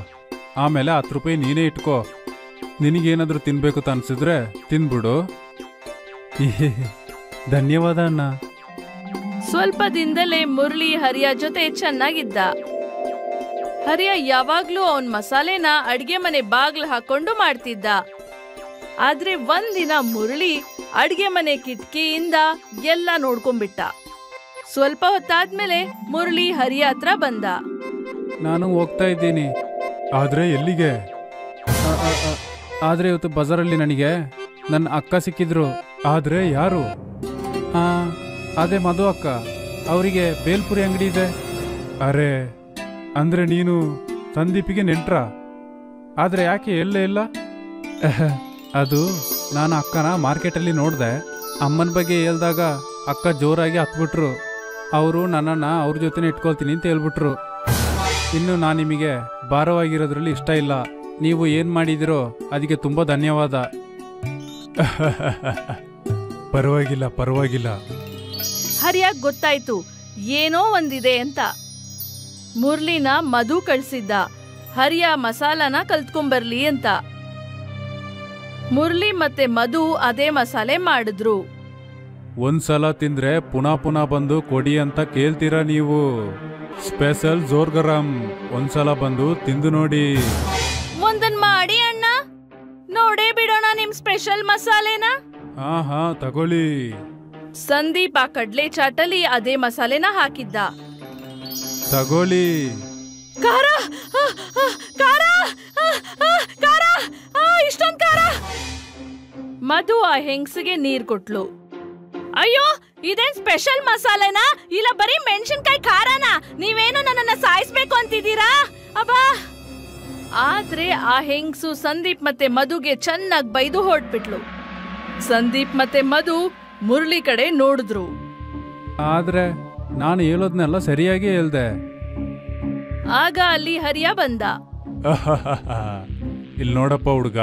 ಆಮೇಲೆ 10 ರೂಪಾಯಿ ನೀನೇ ಇಟ್ಕೋ. ನಿನಗೇನಾದ್ರೂ ತಿನ್ಬೇಕು ಅನ್ಸಿದ್ರೆ ತಿನ್ಬಿಡು. ಧನ್ಯವಾದ ಅಣ್ಣ. ಸ್ವಲ್ಪ ದಿನದಲ್ಲೇ ಮುರಳಿ ಹರಿಯ ಜೊತೆ ಚೆನ್ನಾಗಿದ್ದ. ಹರಿಯ ಯಾವಾಗ್ಲೂ ಅವನ್ ಮಸಾಲೆನ ಅಡ್ಗೆ ಮನೆ ಬಾಗ್ಲು ಹಾಕೊಂಡು ಮಾಡ್ತಿದ್ದ. ಆದ್ರೆ ಒಂದಿನ ಮುರಳಿ ಅಡ್ಗೆ ಮನೆ ಕಿಟಕಿಯಿಂದ ಎಲ್ಲ ನೋಡ್ಕೊಂಡ್ಬಿಟ್ಟ. ಸ್ವಲ್ಪ ಹೊತ್ತಾದ್ಮೇಲೆ ಮುರಳಿ ಹರಿಯ ಹತ್ರ ಬಂದ. ನಾನು ಹೋಗ್ತಾ ಇದ್ದೀನಿ. ಆದ್ರೆ ಎಲ್ಲಿಗೆ? ಆದ್ರೆ ಇವತ್ತು ಬಜಾರಲ್ಲಿ ನನಗೆ ನನ್ನ ಅಕ್ಕ ಸಿಕ್ಕಿದ್ರು. ಆದ್ರೆ ಯಾರು? ಅದೇ ಮಧು ಅಕ್ಕ. ಅವರಿಗೆ ಬೇಲ್ಪುರಿ ಅಂಗಡಿ ಇದೆ. ಅರೆ, ಅಂದ್ರೆ ನೀನು ಸಂದೀಪಿಗೆ ನೆಂಟ್ರ? ಆದ್ರೆ ಯಾಕೆ ಎಲ್ಲೇ ಇಲ್ಲ? ಅದು ನಾನು ಅಕ್ಕನ ಮಾರ್ಕೆಟಲ್ಲಿ ನೋಡಿದೆ. ಅಮ್ಮನ ಬಗ್ಗೆ ಹೇಳ್ದಾಗ ಅಕ್ಕ ಜೋರಾಗಿ ಹತ್ಬಿಟ್ರು. ಅವರು ನನ್ನನ್ನು ಅವ್ರ ಜೊತೆನೇ ಇಟ್ಕೊಳ್ತೀನಿ ಅಂತ ಹೇಳ್ಬಿಟ್ರು. ಇನ್ನು ನಾನು ನಿಮಗೆ ಭಾರವಾಗಿರೋದ್ರಲ್ಲಿ ಇಷ್ಟ ಇಲ್ಲ. ನೀವು ಏನು ಮಾಡಿದಿರೋ ಅದಕ್ಕೆ ತುಂಬ ಧನ್ಯವಾದ. ಪರವಾಗಿಲ್ಲ ಪರವಾಗಿಲ್ಲ. ಹರಿಯಾಗ್ ಗೊತ್ತಾಯ್ತು ಏನೋ ಒಂದಿದೆ ಅಂತ. ಮುರ್ಲಿನ ಮಧು ಕಳ್ಸಿದ್ದ ಹರಿಯ ಮಸಾಲಾನ ಕಲ್ತ್ಕೊಂಬರ್ಲಿ ಅಂತ. ಮುರ್ಲಿ ಮತ್ತೆ ಮಧು ಅದೇ ಮಸಾಲೆ ಮಾಡಿದ್ರು. ಒಂದ್ಸಲ ತಿಂದ್ರೆ ಪುನಃ ಪುನಃ ಬಂದು ಕೊಡಿ ಅಂತ ಕೇಳ್ತೀರಾ ನೀವು. ಸ್ಪೆಷಲ್ ಜೋರ್ ಗರಂ, ಒಂದ್ಸಲ ಬಂದು ತಿಂದು ನೋಡಿ. ಒಂದನ್ ಮಾಡಿ ಅಣ್ಣ, ನೋಡೇ ಬಿಡೋಣ ನಿಮ್ ಸ್ಪೆಷಲ್ ಮಸಾಲೆನ. ಹಾ ತಗೊಳ್ಳಿ. ಸಂದೀಪ್ ಆ ಕಡ್ಲೆ ಚಾಟಲ್ಲಿ ಅದೇ ಮಸಾಲೆನ ಹಾಕಿದ್ದ. ತಗೊಳ್ಳಿ. ಖಾರ ಖಾರ ಖಾರ, ಇಷ್ಟೊಂದ್ ಖಾರ. ಮಧು ಆ ಹೆಂಗ್ಸಿಗೆ ನೀರ್ ಕೊಟ್ಲು. ಅಯ್ಯೋ, ಇದೇನ್ ಸ್ಪೆಷಲ್ ಮಸಾಲೆನಾ ಇಲ್ಲ ಬರೀ ಮೆಣಸಿನ್ಕಾಯಿ ಖಾರನಾ? ನೀವೇನು ನನ್ನನ್ನ ಸಾಯಿಸ್ಬೇಕು ಅಂತಿದ್ದೀರಾ? ಅಬ್ಬಾ! ಆದ್ರೆ ಆ ಹೆಂಗ್ಸು ಸಂದೀಪ್ ಮತ್ತೆ ಮಧುಗೆ ಚೆನ್ನಾಗ್ ಬೈದು ಹೊರಟ್ಬಿಟ್ಲು. ಸಂದೀಪ್ ಮತ್ತೆ ಮಧು ಮುರಳಿ ಕಡೆ ನೋಡಿದ್ರು. ಆದ್ರೆ ನಾನು ಹೇಳೋದ್ನೆಲ್ಲ ಸರಿಯಾಗಿ ಹೇಳ್ದೆ. ಆಗ ಅಲ್ಲಿ ಹರಿಯ ಬಂದ. ಇಲ್ಲಿ ನೋಡಪ್ಪ ಹುಡುಗ,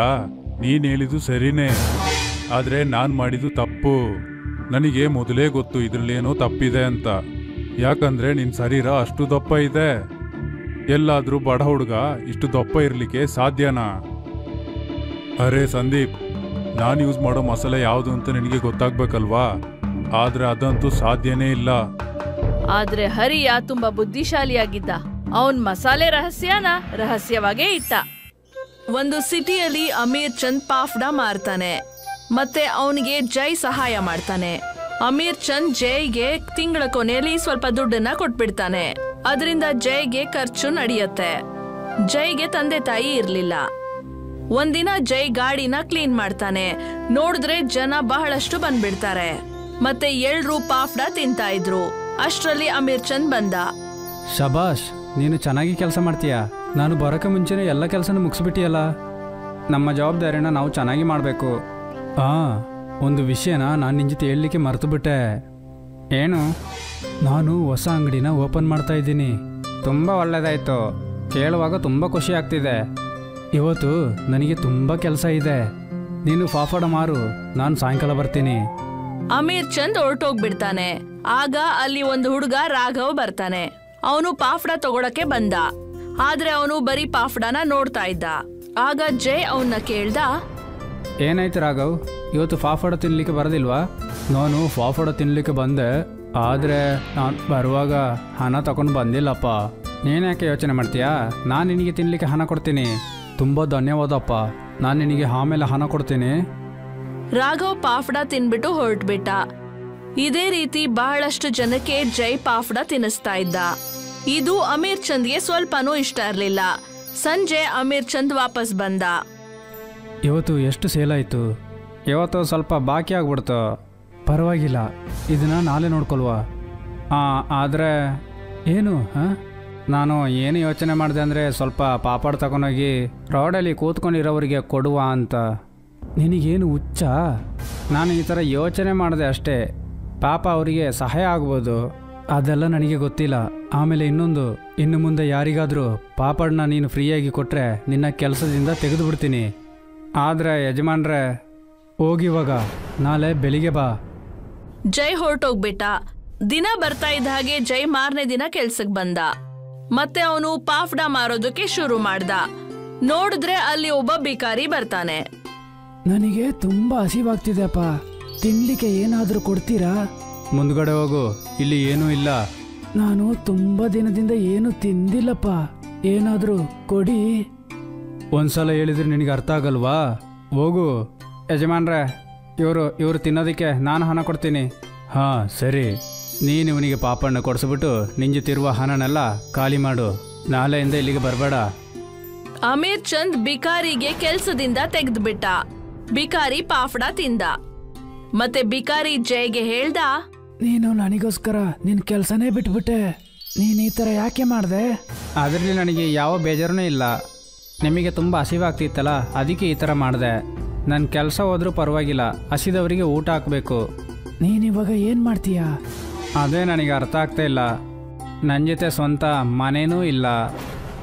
ನೀನ್ ಹೇಳಿದ್ದು ಸರಿನೇ, ಆದ್ರೆ ನಾನ್ ಮಾಡಿದ್ದು ತಪ್ಪು. ನನಗೆ ಮೊದಲೇ ಗೊತ್ತು ಇದ್ರಲ್ಲೇನೋ ತಪ್ಪಿದೆ ಅಂತ. ಯಾಕಂದ್ರೆ ನಿನ್ ಶರೀರ ಅಷ್ಟು ದಪ್ಪ ಇದೆ. ಎಲ್ಲಾದ್ರೂ ಬಡ ಹುಡುಗ ಇಷ್ಟು ದಪ್ಪ ಇರ್ಲಿಕ್ಕೆ ಸಾಧ್ಯನಾ? ಅರೆ ಸಂದೀಪ್, ನಾನು ಯೂಸ್ ಮಾಡೋ ಮಸಾಲೆ ಯಾವುದು ಅಂತ ನಿನಗೆ ಗೊತ್ತಾಗ್ಬೇಕಲ್ವಾ? ಆದ್ರೆ ಅದಂತೂ ಸಾಧ್ಯನೇ ಇಲ್ಲ. ಆದ್ರೆ ಹರಿಯ ತುಂಬಾ ಬುದ್ಧಿಶಾಲಿಯಾಗಿದ್ದ. ಅವನ್ ಮಸಾಲೆ ರಹಸ್ಯನ ರಹಸ್ಯವಾಗೇ ಇಟ್ಟ. ಒಂದು ಸಿಟಿಯಲ್ಲಿ ಅಮೀರ್ ಚಂದ್ ಪಾಫ್ಡಾ ಮಾರ್ತಾನೆ. ಮತ್ತೆ ಅವನಿಗೆ ಜೈ ಸಹಾಯ ಮಾಡ್ತಾನೆ. ಅಮೀರ್ ಚಂದ್ ಜೈಗೆ ತಿಂಗಳ ಕೊನೆಯಲ್ಲಿ ಸ್ವಲ್ಪ ದುಡ್ಡನ್ನ ಕೊಟ್ಬಿಡ್ತಾನೆ. ಅದರಿಂದ ಜೈಗೆ ಖರ್ಚು ನಡೆಯುತ್ತೆ. ಜೈಗೆ ತಂದೆ ತಾಯಿ ಇರ್ಲಿಲ್ಲ. ಒಂದಿನ ಜೈ ಗಾಡಿನ ಕ್ಲೀನ್ ಮಾಡ್ತಾನೆ. ನೋಡಿದ್ರೆ ಜನ ಬಹಳಷ್ಟು ಬಂದ್ಬಿಡ್ತಾರೆ. ಮತ್ತೆ ಎಲ್ರೂ ಪಾಫ್ಡಾ ತಿಂತಾ ಇದ್ರು. ಅಷ್ಟ್ರಲ್ಲಿ ಅಮೀರ್ ಚಂದ್ ಬಂದ. ಶಬಾಷ್, ನೀನು ಚೆನ್ನಾಗಿ ಕೆಲಸ ಮಾಡ್ತೀಯಾ. ನಾನು ಬರೋಕೆ ಮುಂಚೆನೇ ಎಲ್ಲ ಕೆಲಸನೂ ಮುಗಿಸ್ಬಿಟ್ಟಿಯಲ್ಲ. ನಮ್ಮ ಜವಾಬ್ದಾರಿನ ನಾವು ಚೆನ್ನಾಗಿ ಮಾಡಬೇಕು. ಒಂದು ವಿಷಯನ ನಾನು ನಿನ್ನ ಜೊತೆ ಹೇಳಲಿಕ್ಕೆ ಮರೆತುಬಿಟ್ಟೆ. ಏನು? ನಾನು ಹೊಸ ಅಂಗಡಿನ ಓಪನ್ ಮಾಡ್ತಾ ಇದ್ದೀನಿ. ತುಂಬ ಒಳ್ಳೆಯದಾಯಿತು. ಕೇಳುವಾಗ ತುಂಬ ಖುಷಿ ಆಗ್ತಿದೆ. ಇವತ್ತು ನನಗೆ ತುಂಬ ಕೆಲಸ ಇದೆ. ನೀನು ಪಾಪಡ ಮಾರು, ನಾನು ಸಾಯಂಕಾಲ ಬರ್ತೀನಿ. ಅಮೀರ್ ಚಂದ್ ಹೊರಟೋಗ್ಬಿಡ್ತಾನೆ. ಆಗ ಅಲ್ಲಿ ಒಂದು ಹುಡುಗ ರಾಘವ್ ಬರ್ತಾನೆ. ಅವನು ಪಾಫ್ಡಾ ತಗೊಳಕ್ಕೆ ಬಂದ. ಆದ್ರೆ ಅವನು ಬರೀ ಪಾಫ್ಡಾನ ನೋಡ್ತಾ ಇದ್ದ. ಆಗ ಜೈ ಅವನ್ನ ಕೇಳ್ದ, ಏನಾಯ್ತು ರಾಘವ್, ಇವತ್ತು ಪಾಪಡ ತಿನ್ನಲಿಕ್ಕೆ ಬರೋದಿಲ್ವಾ? ನಾನು ಪಾಪಡ ತಿನ್ನಲಿಕ್ಕೆ ಬಂದೆ, ಆದರೆ ನಾನು ಬರುವಾಗ ಹಣ ತಗೊಂಡು ಬಂದಿಲ್ಲಪ್ಪ. ನೀನ್ಯಾಕೆ ಯೋಚನೆ ಮಾಡ್ತೀಯಾ? ನಾನು ನಿನಗೆ ತಿನ್ನಲಿಕ್ಕೆ ಹಣ ಕೊಡ್ತೀನಿ. ತುಂಬ ಧನ್ಯವಾದಪ್ಪ. ನಾನು ನಿನಗೆ ಆಮೇಲೆ ಹಣ ಕೊಡ್ತೀನಿ. ರಾಘವ್ ಪಾಫ್ಡಾ ತಿನ್ಬಿಟ್ಟು ಹೊರಟ್ಬಿಟ್ಟ. ಇದೇ ರೀತಿ ಬಹಳಷ್ಟು ಜನಕ್ಕೆ ಜೈ ಪಾಫ್ಡಾ ತಿನ್ನಿಸ್ತಾ ಇದ್ದ. ಇದು ಅಮೀರ್ ಚಂದ್ಗೆ ಸ್ವಲ್ಪನೂ ಇಷ್ಟ ಇರಲಿಲ್ಲ. ಸಂಜೆ ಅಮೀರ್ ಚಂದ್ ವಾಪಸ್ ಬಂದ. ಇವತ್ತು ಎಷ್ಟು ಸೇಲ್ ಆಯಿತು? ಇವತ್ತು ಸ್ವಲ್ಪ ಬಾಕಿ ಆಗ್ಬಿಡ್ತು. ಪರವಾಗಿಲ್ಲ, ಇದನ್ನ ನಾಳೆ ನೋಡ್ಕೊಲ್ವಾ? ಆದರೆ ಏನು? ನಾನು ಏನು ಯೋಚನೆ ಮಾಡಿದೆ ಅಂದರೆ ಸ್ವಲ್ಪ ಪಾಪಡ ತಗೊಂಡೋಗಿ ರೋಡಲ್ಲಿ ಕೂತ್ಕೊಂಡಿರೋರಿಗೆ ಕೊಡುವ ಅಂತ. ನಿನಗೇನು ಹುಚ್ಚ? ನಾನು ಈ ಥರ ಯೋಚನೆ ಮಾಡಿದೆ ಅಷ್ಟೇ. ಪಾಪ ಅವರಿಗೆ ಸಹಾಯ ಆಗ್ಬೋದು. ಅದೆಲ್ಲ ನನಗೆ ಗೊತ್ತಿಲ್ಲ. ಆಮೇಲೆ ಇನ್ನೊಂದು, ಇನ್ನು ಮುಂದೆ ಯಾರಿಗಾದರೂ ಪಾಪಡನ್ನ ನೀನು ಫ್ರೀಯಾಗಿ ಕೊಟ್ಟರೆ ನಿನ್ನ ಕೆಲಸದಿಂದ ತೆಗೆದು ಬಿಡ್ತೀನಿ. ಆದರೆ ಯಜಮಾನ್ರೆ, ಹೋಗಿವಾಗ ನಾಳೆ ಬೆಳಿಗ್ಗೆ ಬಾ. ಜೈ ಹೊರಟೋಗ್ಬಿಟ್ಟ. ದಿನ ಬರ್ತಾ ಇದ್ದ ಹಾಗೆ ಜೈ ಮಾರನೇ ದಿನ ಕೆಲ್ಸಕ್ಕೆ ಬಂದ. ಮತ್ತೆ ಅವನು ಪಾಫ್ಡಾ ಮಾರೋದಕ್ಕೆ ಶುರು ಮಾಡ್ದ. ನೋಡಿದ್ರೆ ಅಲ್ಲಿ ಒಬ್ಬ ಬಿಕಾರಿ ಬರ್ತಾನೆ. ನನಗೆ ತುಂಬ ಹಸಿವಾಗ್ತಿದೆಪ್ಪ, ತಿನ್ಲಿಕ್ಕೆ ಏನಾದರೂ ಕೊಡ್ತೀರಾ? ಮುಂದ್ಗಡೆ ಹೋಗು, ಇಲ್ಲಿ ಏನೂ ಇಲ್ಲ. ನಾನು ತುಂಬ ದಿನದಿಂದ ಏನು ತಿಂದಿಲ್ಲಪ್ಪ, ಏನಾದರೂ ಕೊಡಿ. ಒಂದ್ಸಲ ಹೇಳಿದ್ರೆ ನಿನಗೆ ಅರ್ಥ ಆಗಲ್ವಾ? ಹೋಗು. ಯಜಮಾನ್ರೆ, ಇವರು ತಿನ್ನೋದಕ್ಕೆ ನಾನು ಹಣ ಕೊಡ್ತೀನಿ. ಹಾಂ ಸರಿ, ನೀನು ಇವನಿಗೆ ಪಾಪಣ್ಣ ಕೊಡಿಸ್ಬಿಟ್ಟು ನಿನ್ನ ಜೊತಿರುವ ಹಣನೆಲ್ಲ ಖಾಲಿ ಮಾಡು. ನಾಳೆಯಿಂದ ಇಲ್ಲಿಗೆ ಬರಬೇಡ. ಅಮೀರ್ ಚಂದ್ ಬಿಕಾರಿಗೆ ಕೆಲ್ಸದಿಂದ ತೆಗೆದ್ಬಿಟ್ಟ. ಬಿಕಾರಿ ಪಾಫ್ಡಾ ತಿಂದ. ಮತ್ತೆ ಬಿಕಾರಿ ಜೈಗೆ ಹೇಳ್ದ, ನೀನು ನನಗೋಸ್ಕರ ನಿನ್ನ ಕೆಲಸನೇ ಬಿಟ್ಬಿಟ್ಟೆ. ನೀನು ಈ ಥರ ಯಾಕೆ ಮಾಡಿದೆ? ಅದರಲ್ಲಿ ನನಗೆ ಯಾವ ಬೇಜಾರೂ ಇಲ್ಲ. ನಿಮಗೆ ತುಂಬ ಹಸಿವಾಗ್ತಿತ್ತಲ್ಲ, ಅದಕ್ಕೆ ಈ ಥರ ಮಾಡಿದೆ. ನನ್ನ ಕೆಲಸ ಹೋದ್ರೂ ಪರವಾಗಿಲ್ಲ, ಹಸಿದವರಿಗೆ ಊಟ ಹಾಕಬೇಕು. ನೀನಿವಾಗ ಏನು ಮಾಡ್ತೀಯಾ? ಅದೇ ನನಗೆ ಅರ್ಥ ಆಗ್ತಾ ಇಲ್ಲ. ನನ್ನ ಜೊತೆ ಸ್ವಂತ ಮನೇನೂ ಇಲ್ಲ.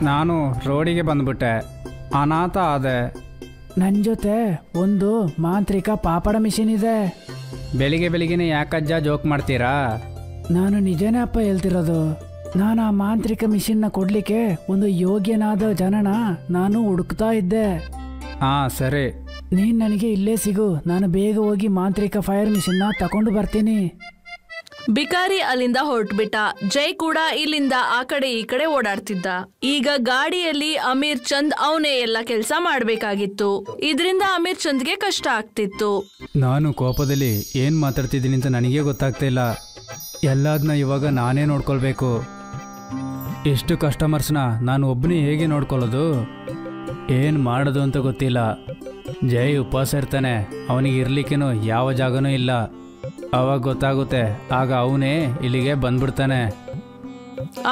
ನಾನು ರೋಡಿಗೆ ಬಂದ್ಬಿಟ್ಟೆ, ಅನಾಥ ಆದೆ. ನನ್ನ ಜೊತೆ ಒಂದು ಮಾಂತ್ರಿಕ ಪಾಪಡ ಮಿಷಿನ್ ಇದೆ. ಬೆಳಿಗ್ಗೆ ಬೆಳಿಗ್ಗೆನೇ ಯಾಕಜ್ಜ ಜೋಕ್ ಮಾಡ್ತೀರಾ? ನಾನು ನಿಜನೇ ಅಪ್ಪ ಹೇಳ್ತಿರೋದು. ನಾನು ಆ ಮಾಂತ್ರಿಕ ಮಿಷಿನ್ನ ಕೊಡ್ಲಿಕ್ಕೆ ಒಂದು ಯೋಗ್ಯನಾದ ಜನನ ನಾನು ಹುಡುಕ್ತಾ ಇದ್ದೆ. ಹಾಂ ಸರಿ, ನೀನು ನನಗೆ ಇಲ್ಲೇ ಸಿಗು. ನಾನು ಬೇಗ ಹೋಗಿ ಮಾಂತ್ರಿಕ ಫೈರ್ ಮಿಷಿನ್ನ ತಗೊಂಡು ಬರ್ತೀನಿ. ಬಿಕಾರಿ ಅಲ್ಲಿಂದ ಹೊರಟ್ಬಿಟ್ಟ. ಜೈ ಕೂಡ ಇಲ್ಲಿಂದ ಆ ಕಡೆ ಈ ಕಡೆ ಓಡಾಡ್ತಿದ್ದ. ಈಗ ಗಾಡಿಯಲ್ಲಿ ಅಮೀರ್ ಚಂದ್ ಅವನೇ ಎಲ್ಲ ಕೆಲಸ ಮಾಡ್ಬೇಕಾಗಿತ್ತು. ಇದರಿಂದ ಅಮೀರ್ ಚಂದ್ಗೆ ಕಷ್ಟ ಆಗ್ತಿತ್ತು. ನಾನು ಕೋಪದಲ್ಲಿ ಏನು ಮಾತಾಡ್ತಿದ್ದೀನಿ ಅಂತ ನನಗೆ ಗೊತ್ತಾಗ್ತಾ ಇಲ್ಲ. ಎಲ್ಲದನ್ನ ಇವಾಗ ನಾನೇ ನೋಡ್ಕೊಳ್ಬೇಕು. ಎಷ್ಟು ಕಸ್ಟಮರ್ಸ್ನ ನಾನು ಒಬ್ಬನೇ ಹೇಗೆ ನೋಡ್ಕೊಳ್ಳೋದು? ಏನು ಮಾಡೋದು ಅಂತ ಗೊತ್ತಿಲ್ಲ. ಜೈ ಉಪವಾಸ ಇರ್ತಾನೆ, ಅವನಿಗೆ ಇರ್ಲಿಕ್ಕೇನು ಯಾವ ಜಾಗನೂ ಇಲ್ಲ. ಅವಾಗ ಗೊತ್ತಾಗುತ್ತೆ, ಆಗ ಅವನೇ ಇಲ್ಲಿಗೆ ಬಂದ್ಬಿಡ್ತಾನೆ.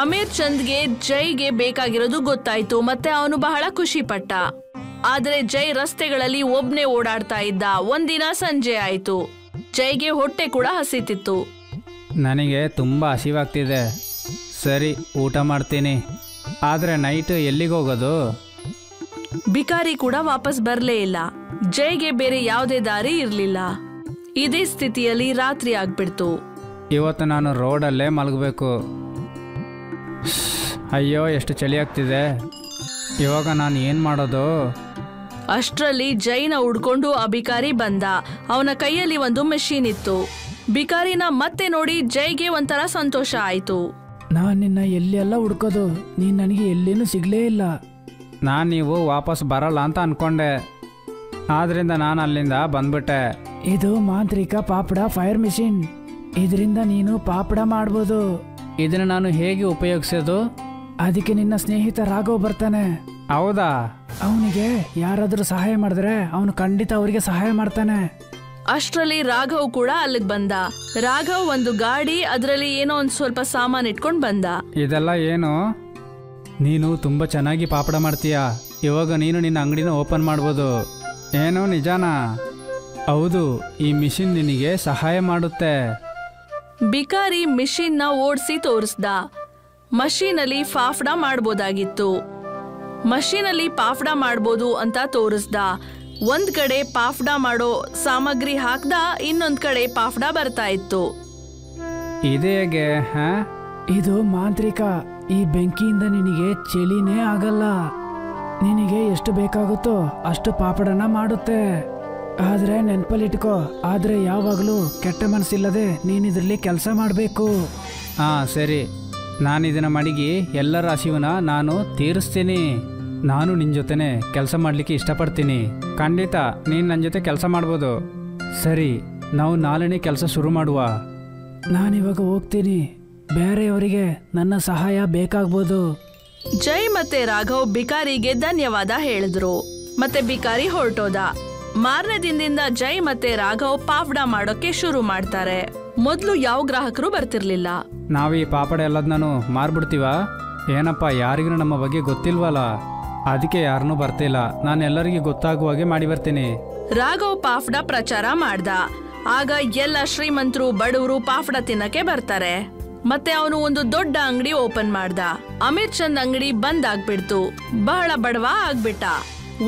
ಅಮೀರ್ ಚಂದ್ಗೆ ಜೈಗೆ ಬೇಕಾಗಿರೋದು ಗೊತ್ತಾಯ್ತು, ಮತ್ತೆ ಅವನು ಬಹಳ ಖುಷಿ ಪಟ್ಟ. ಆದ್ರೆ ಜೈ ರಸ್ತೆಗಳಲ್ಲಿ ಒಬ್ನೇ ಓಡಾಡ್ತಾ ಇದ್ದ. ಒಂದಿನ ಸಂಜೆ ಆಯ್ತು. ಜೈಗೆ ಹೊಟ್ಟೆ ಕೂಡ ಹಸಿತಿತ್ತು. ನನಗೆ ತುಂಬ ಹಸಿವಾಗ್ತಿದೆ. ಸರಿ, ಊಟ ಮಾಡ್ತೀನಿ. ಆದರೆ ನೈಟ್ ಎಲ್ಲಿಗೆ ಹೋಗೋದು? ಬಿಕಾರಿ ಕೂಡ ವಾಪಸ್ ಬರಲೇ ಇಲ್ಲ. ಜೈಗೆ ಬೇರೆ ಯಾವುದೇ ದಾರಿ ಇರಲಿಲ್ಲ. ಇದೇ ಸ್ಥಿತಿಯಲ್ಲಿ ರಾತ್ರಿ ಆಗ್ಬಿಡ್ತು. ಇವತ್ತು ನಾನು ರೋಡಲ್ಲೇ ಮಲಗಬೇಕು. ಅಯ್ಯೋ, ಎಷ್ಟು ಚಳಿ ಆಗ್ತಿದೆ. ಇವಾಗ ನಾನು ಏನು ಮಾಡೋದು? ಅಷ್ಟರಲ್ಲಿ ಜೈನ ಹುಡ್ಕೊಂಡು ಆ ಬಿಕಾರಿ ಬಂದ. ಅವನ ಕೈಯಲ್ಲಿ ಒಂದು ಮೆಷಿನ್ ಇತ್ತು. ಬಿಕಾರಿನ ಮತ್ತೆ ನೋಡಿ ಜೈಗೆ ಒಂಥರ ಸಂತೋಷ ಆಯ್ತು. ನಾನು ನಿನ್ನ ಎಲ್ಲೆಲ್ಲ ಹುಡ್ಕೋದು, ನೀನು ನನಗೆ ಎಲ್ಲಿನೂ ಸಿಗಲೇ ಇಲ್ಲ. ನಾನು ನೀವು ವಾಪಸ್ ಬರಲ್ಲ ಅಂತ ಅನ್ಕೊಂಡೆ, ಆದ್ರಿಂದ ನಾನು ಅಲ್ಲಿಂದ ಬಂದ್ಬಿಟ್ಟೆ. ಇದು ಮಾಂತ್ರಿಕ ಪಾಪಡ ಫೈರ್ ಮಿಷಿನ್. ಇದರಿಂದ ನೀನು ಪಾಪಡ ಮಾಡ್ಬೋದು. ಇದನ್ನ ನಾನು ಹೇಗೆ ಉಪಯೋಗಿಸೋದು? ಅದಕ್ಕೆ ನಿನ್ನ ಸ್ನೇಹಿತ ರಾಘವ್ ಬರ್ತಾನೆ. ಹೌದಾ? ಅವನಿಗೆ ಯಾರಾದರೂ ಸಹಾಯ ಮಾಡಿದ್ರೆ ಅವನು ಖಂಡಿತ ಅವರಿಗೆ ಸಹಾಯ ಮಾಡ್ತಾನೆ. ಅಷ್ಟರಲ್ಲಿ ರಾಘವ್ ಕೂಡ ಅಲ್ಲಿಗೆ ಬಂದ. ರಾಘವ್ ಒಂದು ಗಾಡಿ, ಅದರಲ್ಲಿ ಏನೋ ಒಂದು ಸ್ವಲ್ಪ ಸಾಮಾನು ಇಟ್ಕೊಂಡು ಬಂದ. ಇದೆಲ್ಲ ಏನು? ನೀನು ತುಂಬ ಚೆನ್ನಾಗಿ ಪಾಪಡ ಮಾಡ್ತೀಯಾ. ಇವಾಗ ನೀನು ನಿನ್ನ ಅಂಗಡಿನ ಓಪನ್ ಮಾಡ್ಬೋದು. ಏನು ನಿಜಾನಾ? ಹೌದು, ಈ ಮಿಷಿನ್ ನಿನಗೆ ಸಹಾಯ ಮಾಡುತ್ತೆ. ಬಿಕಾರಿ ಮಿಷಿನ್ನ ಓಡಿಸಿ ತೋರಿಸ್ದ. ಮಷೀನಲ್ಲಿ ಪಾಪಡ ಮಾಡ್ಬೋದಾಗಿತ್ತು. ಮಷೀನಲ್ಲಿ ಪಾಪಡ ಮಾಡ್ಬೋದು ಅಂತ ತೋರಿಸ್ದ. ಒಂದ್ ಕಡೆ ಪಾಪಡ ಮಾಡೋ ಸಾಮಗ್ರಿ ಹಾಕ್ದ, ಇನ್ನೊಂದ್ ಕಡೆ ಪಾಪಡ ಬರ್ತಾ ಇತ್ತು. ಇದು ಹೇಗೆ? ಇದು ಮಾಂತ್ರಿಕ. ಈ ಬೆಂಕಿಯಿಂದ ನಿನಗೆ ಚಳಿನೇ ಆಗಲ್ಲ. ನಿನಗೆ ಎಷ್ಟು ಬೇಕಾಗುತ್ತೋ ಅಷ್ಟು ಪಾಪಡನ ಮಾಡುತ್ತೆ. ಆದ್ರೆ ನೆನ್ಪಲ್ಲಿಟ್ಕೋ, ಆದ್ರೆ ಯಾವಾಗಲೂ ಕೆಟ್ಟ ಮನಸ್ಸಿಲ್ಲದೆ ನೀನಿದ್ರಲ್ಲಿ ಕೆಲಸ ಮಾಡಬೇಕು. ಹಾಂ ಸರಿ, ನಾನಿದನ್ನ ಮಡಗಿ ಎಲ್ಲರ ಹಸಿವನ್ನ ನಾನು ತೀರಿಸ್ತೀನಿ. ನಾನು ನಿನ್ನ ಜೊತೆನೆ ಕೆಲಸ ಮಾಡಲಿಕ್ಕೆ ಇಷ್ಟಪಡ್ತೀನಿ. ಖಂಡಿತ ನೀನು ನನ್ನ ಜೊತೆ ಕೆಲಸ ಮಾಡ್ಬೋದು. ಸರಿ, ನಾವು ನಾಳೆನೇ ಕೆಲಸ ಶುರು ಮಾಡುವ. ನಾನಿವಾಗ ಹೋಗ್ತೀನಿ. ಬೇರೆಯವರಿಗೆ ನನ್ನ ಸಹಾಯ ಬೇಕಾಗ್ಬೋದು. ಜೈ ಮತ್ತೆ ರಾಘವ್ ಬಿಕಾರಿಗೆ ಧನ್ಯವಾದ ಹೇಳಿದ್ರು. ಮತ್ತೆ ಬಿಕಾರಿ ಹೊರಟೋದ. ಮಾರನೇ ದಿನದಿಂದ ಜೈ ಮತ್ತೆ ರಾಘವ್ ಪಾಪಡ ಮಾಡೋಕೆ ಶುರು ಮಾಡ್ತಾರೆ. ಮೊದಲು ಯಾವ ಗ್ರಾಹಕರು ಬರ್ತಿರ್ಲಿಲ್ಲ. ನಾವು ಈ ಪಾಪಡ ಎಲ್ಲದನ್ನೂ ಮಾರ್ಬಿಡ್ತೀವ? ಏನಪ್ಪ, ಯಾರಿಗೂ ನಮ್ಮ ಬಗ್ಗೆ ಗೊತ್ತಿಲ್ವಲ್ಲ, ಅದಕ್ಕೆ ಯಾರನ್ನೂ ಬರ್ತಿಲ್ಲ. ನಾನು ಎಲ್ಲರಿಗೂ ಗೊತ್ತಾಗುವ ಹಾಗೆ ಮಾಡಿ ಬರ್ತೀನಿ. ರಾಘವ್ ಪಾಪಡ ಪ್ರಚಾರ ಮಾಡ್ದ. ಆಗ ಎಲ್ಲ ಶ್ರೀಮಂತರು ಬಡವರು ಪಾಪಡ ತಿನ್ನಕ್ಕೆ ಬರ್ತಾರೆ. ಮತ್ತೆ ಅವನು ಒಂದು ದೊಡ್ಡ ಅಂಗಡಿ ಓಪನ್ ಮಾಡ್ದ. ಅಮೀರ್ ಚಂದ್ ಅಂಗಡಿ ಬಂದ್ ಆಗ್ಬಿಡ್ತು. ಬಹಳ ಬಡವ ಆಗ್ಬಿಟ್ಟ.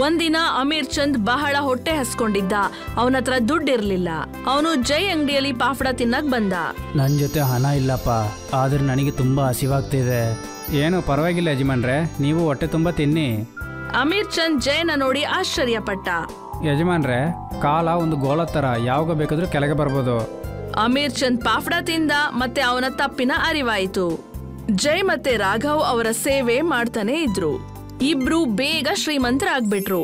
ಒಂದಿನ ಅಮೀರ್ ಚಂದ್ ಬಹಳ ಹೊಟ್ಟೆ ಹಸ್ಕೊಂಡಿದ್ದ. ಅವನತ್ರ ದುಡ್ಡಿರ್ಲಿಲ್ಲ. ಅವನು ಜೈ ಅಂಗಡಿಯಲ್ಲಿ ಪಾಪಡ ತಿನ್ನಕ್ ಬಂದ. ನನ್ನ ಜೊತೆ ಹಣ ಇಲ್ಲಪ್ಪ, ಆದ್ರೆ ನನಗೆ ತುಂಬಾ ಹಸಿವಾಗ್ತಿದೆ. ಏನು ಪರವಾಗಿಲ್ಲ ಯಜಮಾನ್ರೆ, ನೀವು ಹೊಟ್ಟೆ ತುಂಬ ತಿನ್ನಿ. ಅಮೀರ್ ಚಂದ್ ಜೈನ ನೋಡಿ ಆಶ್ಚರ್ಯಪಟ್ಟ. ಯಜಮಾನ್ರೆ, ಕಾಲ ಒಂದು ಗೋಳ ತರ, ಯಾವಾಗ ಬೇಕಾದ್ರೂ ಕೆಳಗೆ ಬರ್ಬೋದು. ಅಮೀರ್ ಚಂದ್ ಪಾಪಡ ತಿಂದ. ಮತ್ತೆ ಅವನ ತಪ್ಪಿನ ಅರಿವಾಯಿತು. ಜೈ ಮತ್ತೆ ರಾಘವ್ ಅವರ ಸೇವೆ ಮಾಡ್ತಾನೆ ಇದ್ರು. ಇಬ್ರು ಬೇಗ ಶ್ರೀಮಂತರಾಗ್ಬಿಟ್ರು.